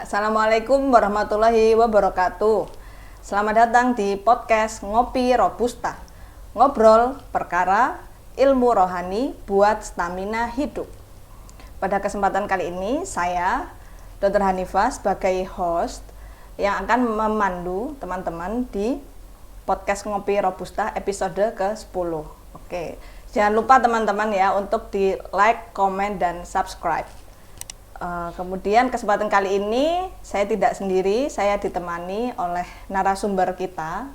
Assalamualaikum warahmatullahi wabarakatuh. Selamat datang di podcast Ngopi Robusta. Ngobrol perkara ilmu rohani buat stamina hidup. Pada kesempatan kali ini saya Dr. Hanifah sebagai host yang akan memandu teman-teman di podcast Ngopi Robusta episode ke-10. Oke, jangan lupa teman-teman ya untuk di like, komen, dan subscribe. Kemudian kesempatan kali ini saya tidak sendiri, saya ditemani oleh narasumber kita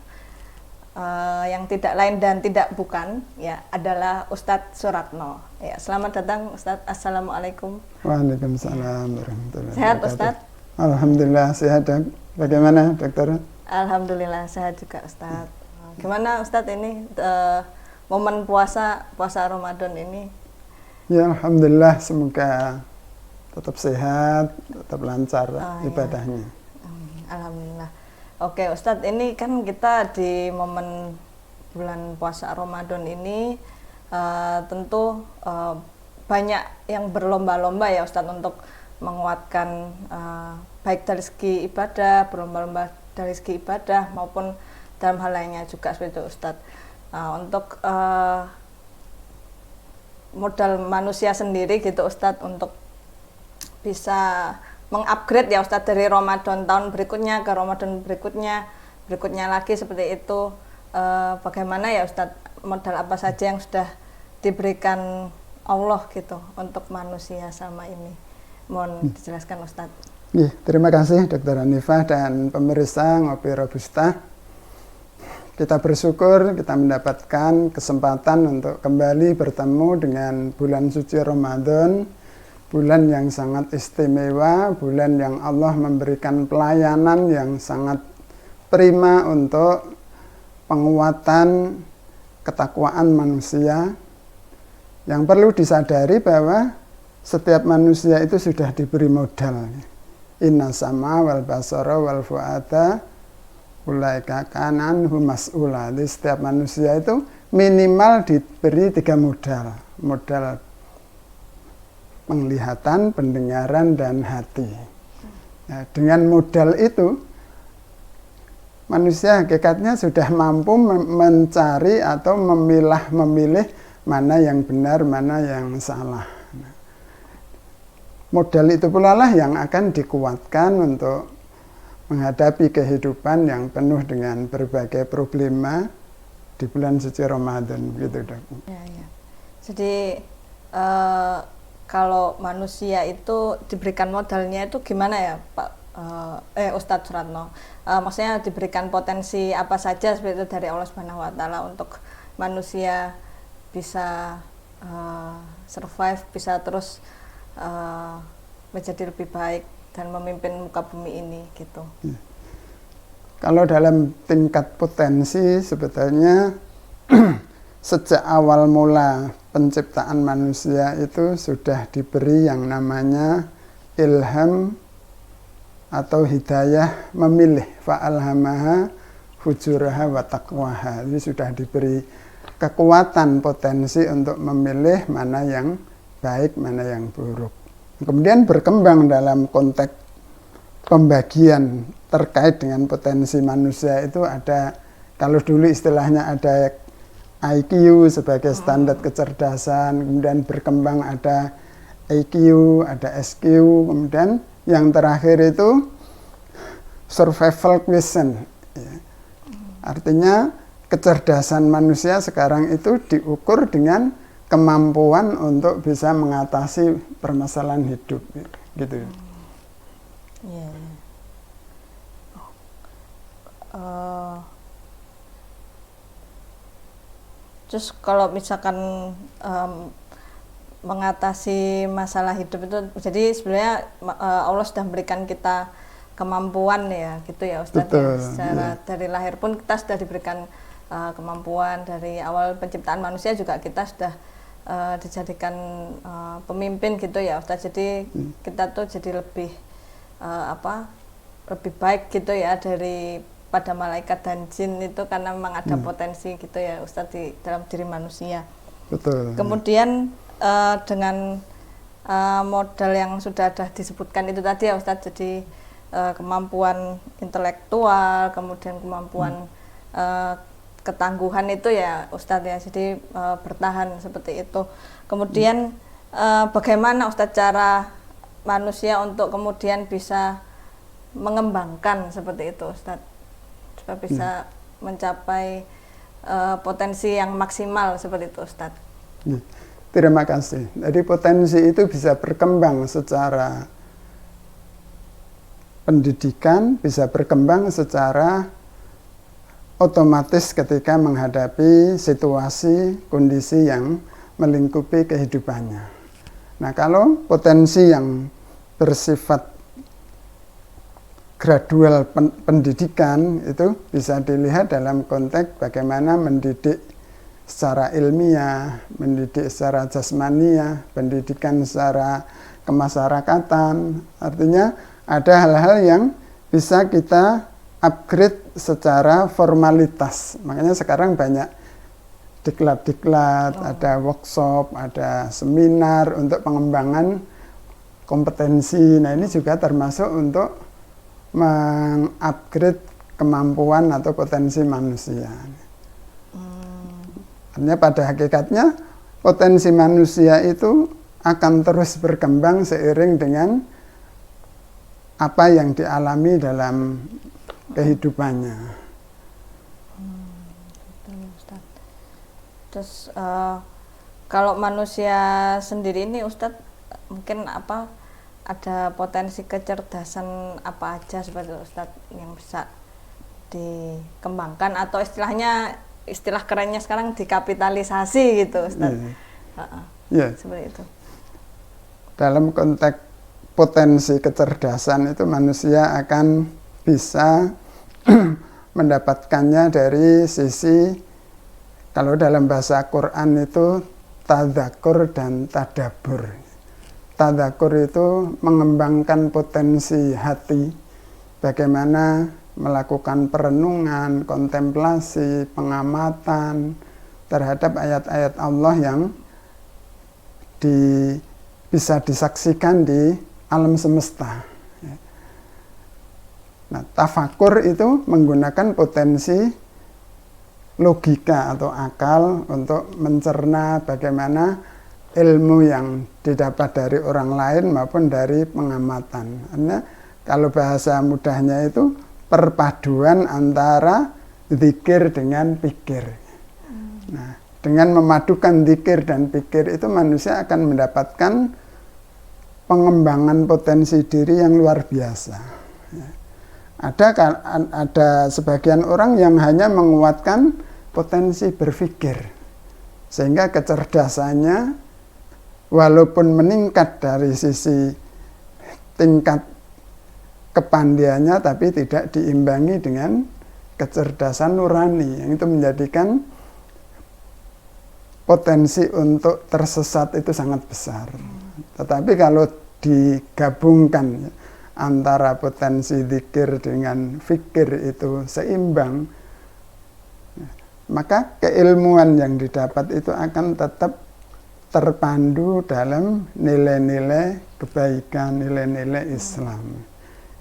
yang tidak lain dan tidak bukan ya adalah Ustadz Suratno. Ya, selamat datang Ustadz. Assalamualaikum. Waalaikumsalam warahmatullahi wabarakatuh. Sehat Ustadz? Alhamdulillah sehat. Bagaimana dokter? Alhamdulillah sehat juga Ustadz. Gimana Ustadz ini momen puasa Ramadan ini? Ya alhamdulillah, semoga tetap sehat, tetap lancar ibadahnya. Alhamdulillah. Oke Ustadz, ini kan kita di momen bulan puasa Ramadan ini tentu banyak yang berlomba-lomba ya Ustadz untuk menguatkan baik dari segi ibadah, berlomba-lomba dari segi ibadah maupun dalam hal lainnya juga seperti itu Ustadz. Untuk modal manusia sendiri gitu Ustadz untuk bisa mengupgrade ya Ustadz dari Ramadan tahun berikutnya ke Ramadan berikutnya lagi seperti itu, bagaimana ya Ustadz, modal apa saja yang sudah diberikan Allah gitu untuk manusia sama ini, mohon dijelaskan Ustadz. Terima kasih Dr. Hanifah dan pemirsa Ngopi Robusta. Kita bersyukur kita mendapatkan kesempatan untuk kembali bertemu dengan bulan suci Ramadan, bulan yang sangat istimewa, bulan yang Allah memberikan pelayanan yang sangat prima untuk penguatan ketakwaan manusia. Yang perlu disadari bahwa setiap manusia itu sudah diberi modal. Inna sama wal basara wal fu'ada ulaika kanan humas'ula. Jadi setiap manusia itu minimal diberi 3 modal. Modal penglihatan, pendengaran, dan hati. Nah, dengan modal itu, manusia hakikatnya sudah mampu mencari atau memilih mana yang benar, mana yang salah. Nah, modal itu pula lah yang akan dikuatkan untuk menghadapi kehidupan yang penuh dengan berbagai problema di bulan suci Ramadan, gitu dok. Ya. Jadi kalau manusia itu diberikan modalnya itu gimana ya Pak Ustadz Suratno? Maksudnya diberikan potensi apa saja seperti itu dari Allah Subhanahu Wa Taala untuk manusia bisa survive, bisa terus menjadi lebih baik dan memimpin muka bumi ini gitu. Kalau dalam tingkat potensi sebetulnya sejak awal mula penciptaan manusia itu sudah diberi yang namanya ilham atau hidayah memilih, fa'alhamaha fujuraha wa taqwaha. Jadi sudah diberi kekuatan potensi untuk memilih mana yang baik, mana yang buruk. Kemudian berkembang dalam konteks pembagian terkait dengan potensi manusia itu ada, kalau dulu istilahnya ada IQ sebagai standar kecerdasan, kemudian berkembang ada EQ, ada SQ, kemudian yang terakhir itu survival quotient. Artinya kecerdasan manusia sekarang itu diukur dengan kemampuan untuk bisa mengatasi permasalahan hidup, gitu. Terus kalau misalkan mengatasi masalah hidup itu, jadi sebenarnya Allah sudah memberikan kita kemampuan ya, gitu ya Ustadz. Ya, secara dari lahir pun kita sudah diberikan kemampuan, dari awal penciptaan manusia juga kita sudah dijadikan pemimpin gitu ya Ustadz. Jadi kita tuh jadi lebih lebih baik gitu ya dari pada malaikat dan jin itu, karena memang ada potensi gitu ya Ustadz di dalam diri manusia. Betul. Kemudian dengan modal yang sudah ada disebutkan itu tadi ya Ustadz, jadi kemampuan intelektual, kemudian kemampuan ketangguhan itu ya Ustadz ya, jadi bertahan seperti itu. Kemudian bagaimana Ustadz cara manusia untuk kemudian bisa mengembangkan seperti itu Ustadz, supaya bisa mencapai potensi yang maksimal seperti itu Ustadz? Terima kasih. Jadi potensi itu bisa berkembang secara pendidikan, bisa berkembang secara otomatis ketika menghadapi situasi, kondisi yang melingkupi kehidupannya. Nah, kalau potensi yang bersifat gradual pendidikan itu bisa dilihat dalam konteks bagaimana mendidik secara ilmiah, mendidik secara jasmaniah, pendidikan secara kemasyarakatan. Artinya ada hal-hal yang bisa kita upgrade secara formalitas. Makanya sekarang banyak diklat-diklat, ada workshop, ada seminar untuk pengembangan kompetensi. Nah, ini juga termasuk untuk mengupgrade kemampuan atau potensi manusia. Artinya pada hakikatnya potensi manusia itu akan terus berkembang seiring dengan apa yang dialami dalam kehidupannya. Terus kalau manusia sendiri ini Ustadz mungkin ada potensi kecerdasan apa aja seperti Ustadz yang bisa dikembangkan, atau istilah kerennya sekarang dikapitalisasi gitu Ustadz. Seperti itu. Dalam konteks potensi kecerdasan itu manusia akan bisa mendapatkannya dari sisi, kalau dalam bahasa Quran itu tadzakur dan tadabur. Tadzakur itu mengembangkan potensi hati, bagaimana melakukan perenungan, kontemplasi, pengamatan terhadap ayat-ayat Allah yang bisa disaksikan di alam semesta. Nah, tafakur itu menggunakan potensi logika atau akal untuk mencerna bagaimana ilmu yang didapat dari orang lain maupun dari pengamatan. Karena kalau bahasa mudahnya itu perpaduan antara zikir dengan pikir. Nah, dengan memadukan zikir dan pikir itu manusia akan mendapatkan pengembangan potensi diri yang luar biasa. Ada sebagian orang yang hanya menguatkan potensi berpikir, sehingga kecerdasannya walaupun meningkat dari sisi tingkat kepandiannya, tapi tidak diimbangi dengan kecerdasan nurani, yang itu menjadikan potensi untuk tersesat itu sangat besar. Tetapi kalau digabungkan antara potensi zikir dengan fikir itu seimbang, maka keilmuan yang didapat itu akan tetap terpandu dalam nilai-nilai kebaikan, nilai-nilai Islam.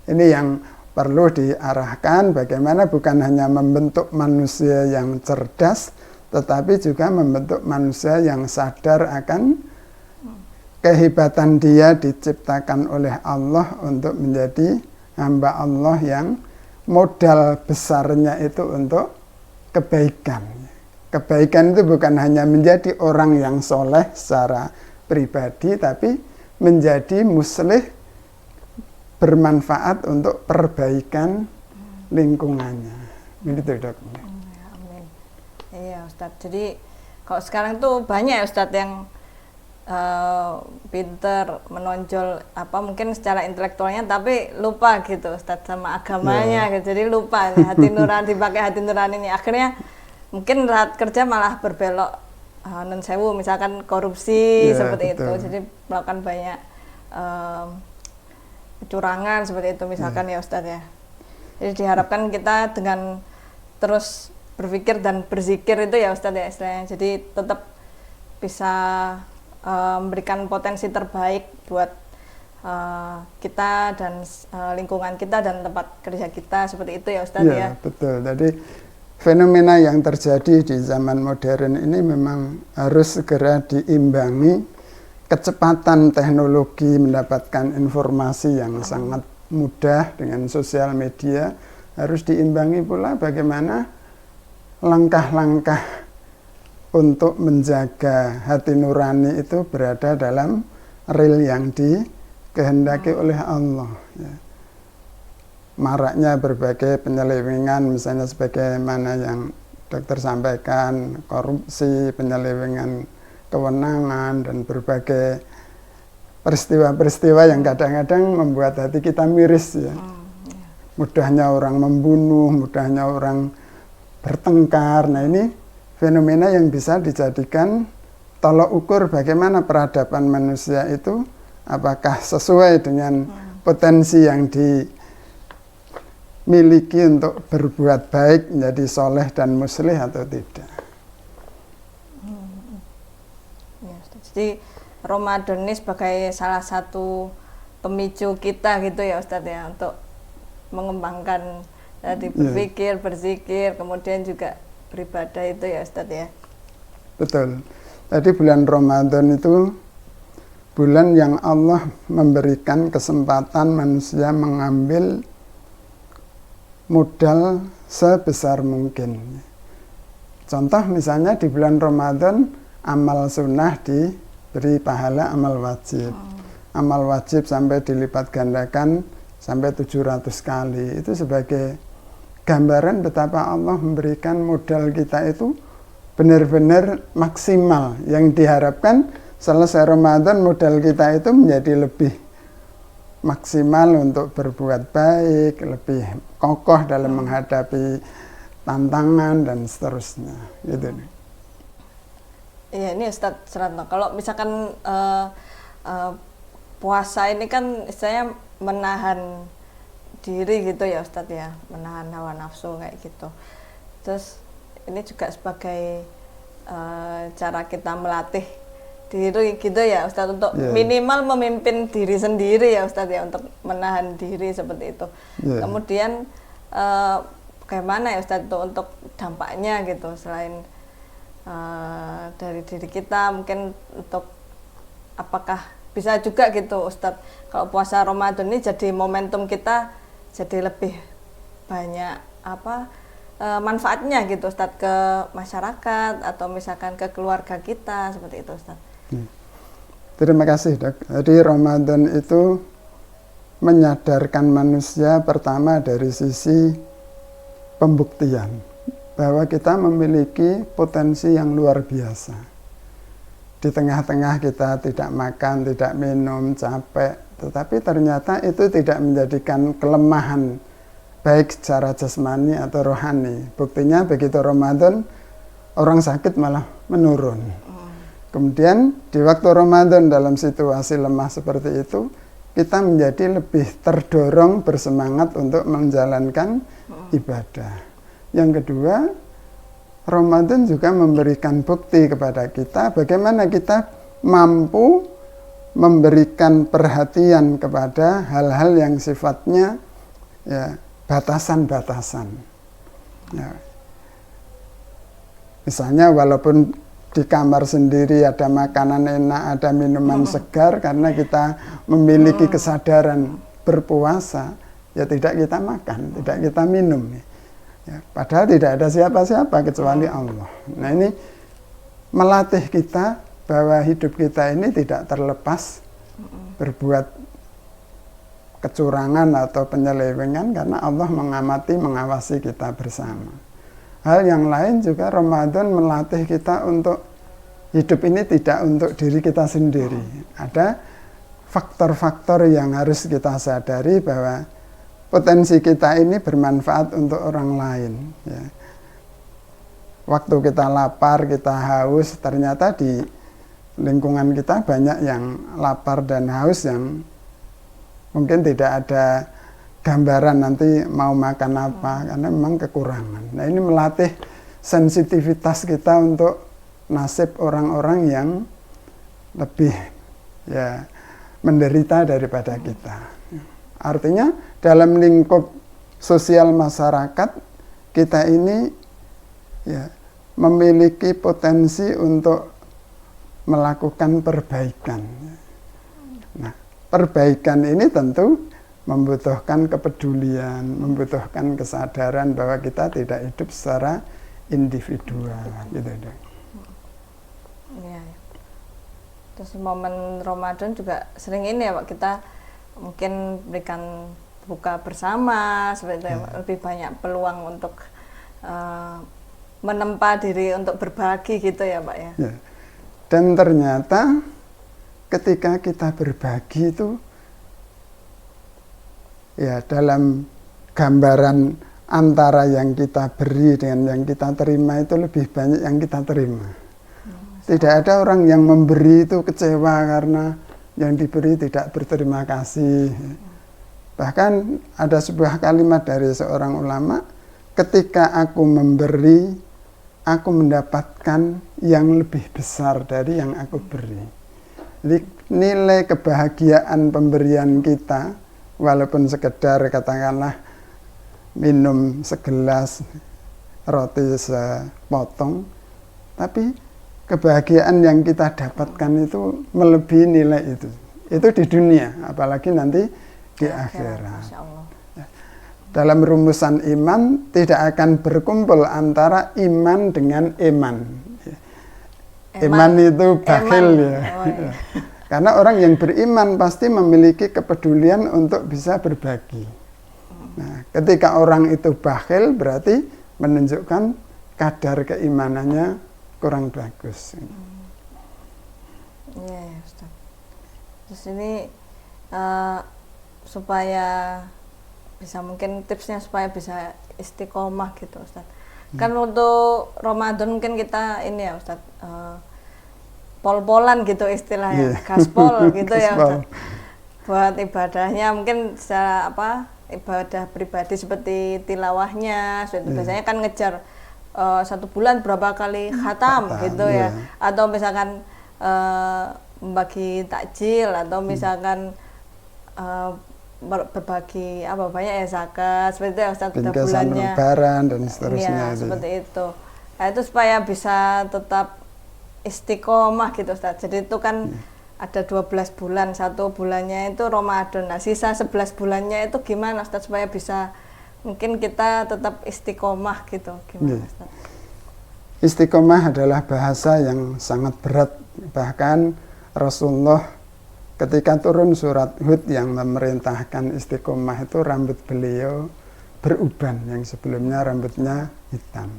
Ini yang perlu diarahkan, bagaimana bukan hanya membentuk manusia yang cerdas, tetapi juga membentuk manusia yang sadar akan kehebatan dia diciptakan oleh Allah untuk menjadi hamba Allah yang modal besarnya itu untuk kebaikan. Kebaikan itu bukan hanya menjadi orang yang soleh secara pribadi, tapi menjadi muslih, bermanfaat untuk perbaikan lingkungannya. Begitu, Dok. Amin. Iya, Ustadz. Jadi kalau sekarang tuh banyak ya Ustadz yang pinter, menonjol mungkin secara intelektualnya, tapi lupa gitu Ustadz sama agamanya, gitu. Jadi lupa nih, hati nurani, dipakai hati nurani ini, akhirnya mungkin saat kerja malah berbelok non sewu, misalkan korupsi seperti betul. Itu, jadi melakukan banyak kecurangan seperti itu misalkan ya Ustadz ya. Jadi diharapkan kita dengan terus berpikir dan berzikir itu ya Ustadz ya istilahnya, jadi tetap bisa memberikan potensi terbaik buat kita dan lingkungan kita dan tempat kerja kita, seperti itu ya Ustadz ya. Betul. Jadi fenomena yang terjadi di zaman modern ini memang harus segera diimbangi. Kecepatan teknologi mendapatkan informasi yang sangat mudah dengan sosial media harus diimbangi pula bagaimana langkah-langkah untuk menjaga hati nurani itu berada dalam rel yang dikehendaki oleh Allah. Ya. Maraknya berbagai penyelewengan, misalnya sebagaimana yang dokter sampaikan, korupsi, penyelewengan kewenangan, dan berbagai peristiwa-peristiwa yang kadang-kadang membuat hati kita miris. Ya. Mudahnya orang membunuh, mudahnya orang bertengkar. Nah ini fenomena yang bisa dijadikan tolok ukur bagaimana peradaban manusia itu, apakah sesuai dengan potensi yang dimiliki untuk berbuat baik, menjadi soleh dan muslih atau tidak. Ya, jadi Ramadan ini sebagai salah satu pemicu kita gitu ya Ustadz ya, untuk mengembangkan tadi berpikir, berzikir, kemudian juga beribadah itu ya Ustadz ya. Betul. Jadi bulan Ramadan itu bulan yang Allah memberikan kesempatan manusia mengambil modal sebesar mungkin. Contoh misalnya di bulan Ramadan amal sunnah diberi pahala amal wajib. Amal wajib sampai dilipat gandakan sampai 700 kali. Itu sebagai gambaran betapa Allah memberikan modal kita itu benar-benar maksimal. Yang diharapkan selesai Ramadan modal kita itu menjadi lebih maksimal untuk berbuat baik, lebih kokoh dalam menghadapi tantangan dan seterusnya. Gitu. Iya, ini Ustadz Suratno, kalau misalkan puasa ini kan istilahnya menahan diri gitu ya Ustadz ya, menahan hawa nafsu kayak gitu. Terus ini juga sebagai cara kita melatih diri gitu ya Ustadz, untuk minimal memimpin diri sendiri ya Ustadz ya, untuk menahan diri seperti itu. Kemudian bagaimana ya Ustadz untuk dampaknya gitu, selain dari diri kita, mungkin untuk apakah bisa juga gitu Ustadz, kalau puasa Ramadan ini jadi momentum kita jadi lebih banyak manfaatnya gitu Ustadz ke masyarakat atau misalkan ke keluarga kita, seperti itu Ustadz. Terima kasih Dok. Jadi Ramadan itu menyadarkan manusia pertama dari sisi pembuktian bahwa kita memiliki potensi yang luar biasa. Di tengah-tengah kita tidak makan, tidak minum, capek, tetapi ternyata itu tidak menjadikan kelemahan baik secara jasmani atau rohani. Buktinya begitu Ramadan, orang sakit malah menurun. Kemudian di waktu Ramadan dalam situasi lemah seperti itu, kita menjadi lebih terdorong bersemangat untuk menjalankan ibadah. Yang kedua, Ramadan juga memberikan bukti kepada kita bagaimana kita mampu memberikan perhatian kepada hal-hal yang sifatnya ya, batasan-batasan. Ya. Misalnya walaupun di kamar sendiri ada makanan enak, ada minuman segar, karena kita memiliki kesadaran berpuasa, ya tidak kita makan, tidak kita minum. Ya, padahal tidak ada siapa-siapa kecuali Allah. Nah ini melatih kita bahwa hidup kita ini tidak terlepas berbuat kecurangan atau penyelewengan, karena Allah mengamati, mengawasi kita bersama. Hal yang lain juga Ramadan melatih kita untuk hidup ini tidak untuk diri kita sendiri. Ada faktor-faktor yang harus kita sadari bahwa potensi kita ini bermanfaat untuk orang lain. Ya. Waktu kita lapar, kita haus, ternyata di lingkungan kita banyak yang lapar dan haus yang mungkin tidak ada gambaran nanti mau makan apa, karena memang kekurangan. Nah ini melatih sensitivitas kita untuk nasib orang-orang yang lebih ya menderita daripada kita. Artinya dalam lingkup sosial masyarakat kita ini ya memiliki potensi untuk melakukan perbaikan. Nah, perbaikan ini tentu membutuhkan kepedulian, membutuhkan kesadaran bahwa kita tidak hidup secara individual, gitu. Ya. Terus momen Ramadan juga sering ini ya Pak, kita mungkin berikan buka bersama, seperti itu, lebih banyak peluang untuk menempa diri untuk berbagi gitu ya Pak ya. Ya. Dan ternyata ketika kita berbagi itu ya dalam gambaran antara yang kita beri dengan yang kita terima itu lebih banyak yang kita terima. Tidak ada orang yang memberi itu kecewa karena yang diberi tidak berterima kasih. Bahkan ada sebuah kalimat dari seorang ulama, ketika aku memberi, aku mendapatkan yang lebih besar dari yang aku beri. Jadi nilai kebahagiaan pemberian kita, walaupun sekedar katakanlah minum segelas roti sepotong, tapi kebahagiaan yang kita dapatkan itu melebihi nilai itu. Itu di dunia, apalagi nanti di akhirat. Masya Allah. Dalam rumusan iman tidak akan berkumpul antara iman dengan eman. Eman itu bakhil ya. Oh, iya. Karena orang yang beriman pasti memiliki kepedulian untuk bisa berbagi. Nah, ketika orang itu bakhil berarti menunjukkan kadar keimanannya kurang bagus. Iya ya Ustaz. Terus ini supaya bisa mungkin tipsnya supaya bisa istiqomah gitu Ustaz. Kan untuk Ramadan mungkin kita ini ya Ustaz, pol-polan gitu istilahnya, gaspol gitu ya Ustaz. Buat ibadahnya mungkin secara ibadah pribadi seperti tilawahnya, biasanya kan ngejar 1 bulan berapa kali khatam gitu ya, atau misalkan membagi takjil atau misalkan berbagi banyak ya zakat seperti itu ya Ustaz, udah bulannya lebaran dan seterusnya ya, seperti itu. Nah, itu supaya bisa tetap istiqomah gitu Ustaz. Jadi itu kan ada 12 bulan, 1 bulannya itu Ramadan. Nah, sisa 11 bulannya itu gimana Ustaz supaya bisa mungkin kita tetap istiqomah gitu, gimana Ustaz? Istiqomah adalah bahasa yang sangat berat. Bahkan Rasulullah ketika turun surat Hud yang memerintahkan istiqomah itu rambut beliau beruban, yang sebelumnya rambutnya hitam.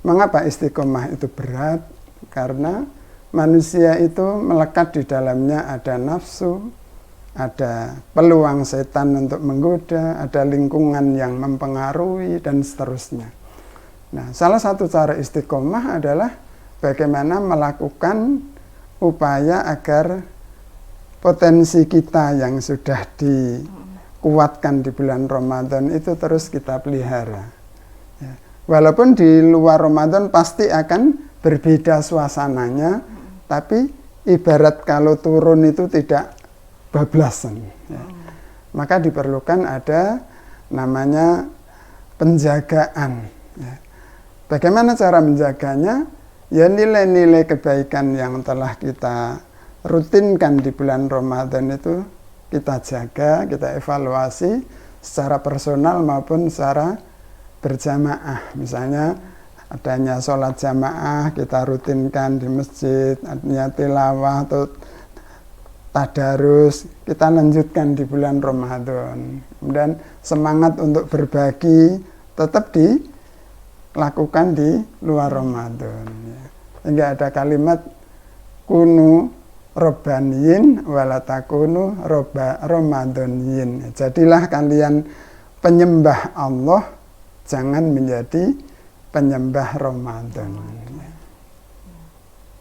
Mengapa istiqomah itu berat? Karena manusia itu melekat di dalamnya ada nafsu, ada peluang setan untuk menggoda, ada lingkungan yang mempengaruhi, dan seterusnya. Nah, salah satu cara istiqomah adalah bagaimana melakukan upaya agar potensi kita yang sudah dikuatkan di bulan Ramadan itu terus kita pelihara. Ya. Walaupun di luar Ramadan pasti akan berbeda suasananya, tapi ibarat kalau turun itu tidak bablasan. Ya. Maka diperlukan ada namanya penjagaan. Ya. Bagaimana cara menjaganya? Ya nilai-nilai kebaikan yang telah kita rutinkan di bulan Ramadan itu kita jaga, kita evaluasi secara personal maupun secara berjamaah. Misalnya adanya sholat jamaah kita rutinkan di masjid, adanya tilawah atau tadarus kita lanjutkan di bulan Ramadan. Kemudian semangat untuk berbagi tetap dilakukan di luar Ramadan. Hingga ada kalimat kunu Robbaniyin walatakunu Ramadaniyin. Jadilah kalian penyembah Allah, jangan menjadi penyembah Ramadan.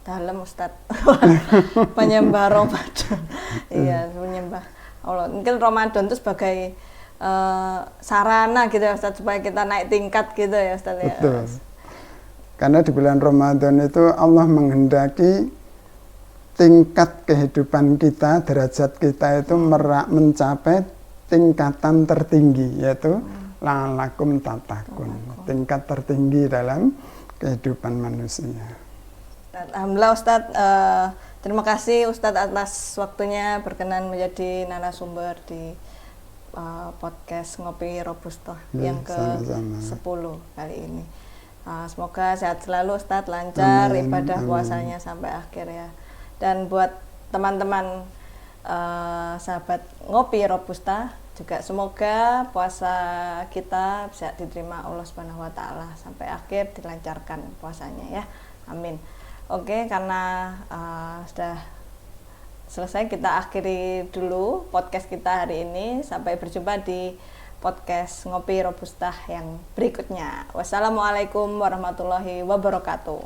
Dalam Ustaz. Penyembah Ramadan. Iya, penyembah Allah. Mungkin Ramadan itu sebagai sarana gitu ya Ustaz, supaya kita naik tingkat gitu ya Ustaz ya. Betul. Karena di bulan Ramadan itu Allah menghendaki tingkat kehidupan kita, derajat kita itu mencapai tingkatan tertinggi, yaitu la'allakum tattaqun, tingkat tertinggi dalam kehidupan manusia. Alhamdulillah Ustadz, terima kasih Ustadz atas waktunya berkenan menjadi narasumber di podcast Ngopi Robusta yang ke-10 kali ini. Semoga sehat selalu Ustadz, lancar ibadah puasanya sampai akhir ya. Dan buat teman-teman sahabat Ngopi Robusta juga semoga puasa kita bisa diterima Allah Subhanahu wa taala sampai akhir, dilancarkan puasanya ya. Amin. Oke, karena sudah selesai, kita akhiri dulu podcast kita hari ini. Sampai berjumpa di podcast Ngopi Robusta yang berikutnya. Wassalamualaikum warahmatullahi wabarakatuh.